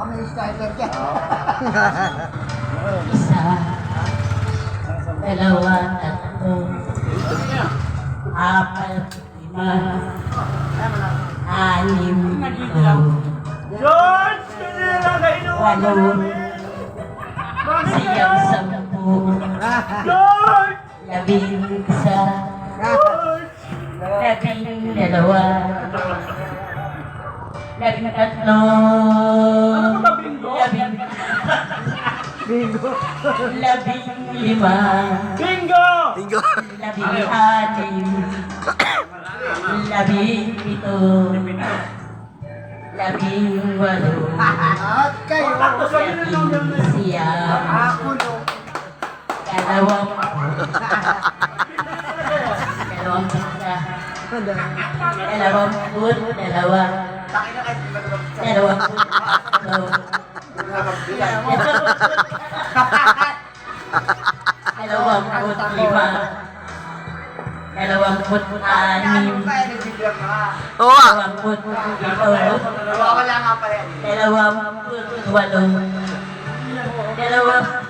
Baka may sniper ka. Isa, dalawa, tatlo, apat, lima, anim, George! Kanina kainuha walo, siyam, sampu, George! labing isa, labing dalawa, labing tatlo, labing labing lima, Bingo! Bingo! labing anim, labing pito, labing walo, At kayo. labing siyam, Ako no. dalawang isa, dalawamput, dalawa, dalawamput, tatlo, dalawamput lima, dalawamput anim, Oo nga! dalawamput pito, Wala nga pala yan. dalawamput walo, dalawamput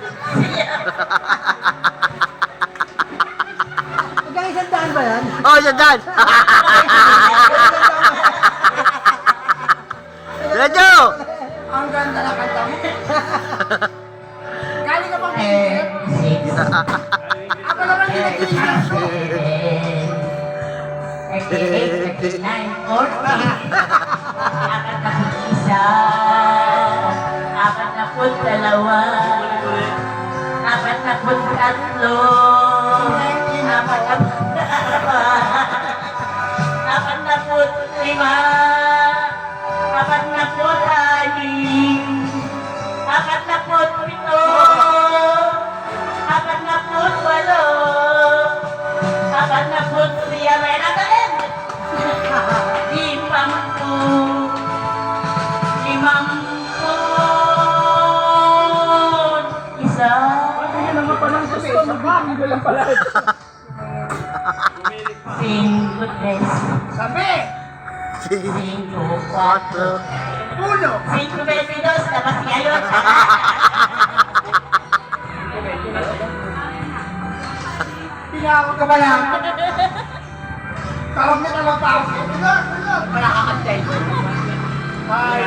Hanggang isang daan ba yan? Oh, yan dyan! Medyo! Ang ganda na kanta mo. Galing ka bang and Philippines? six. Ako naman ginagilihan ko. 38, 39, 40. Apat na put isa. Apat na put dalawa. Apat na put tatlo. Apat na put dalawa. Apat na put lima. Apat na put anim. Apat na put pito. Apat na put walo. Apat na put siya. May natalin. Limampu. Isa. Hindi naman palang gusto. Mag-bingo lang pala. Cinco, tres. Sabi! Cinco, cuatro. Uno! Cinco, veintidós. Tapos ngayon. Pinawag ka ba lang? Tawag na tawag pa ako. Tulog! Tulog! Wala ka kantay. Ay,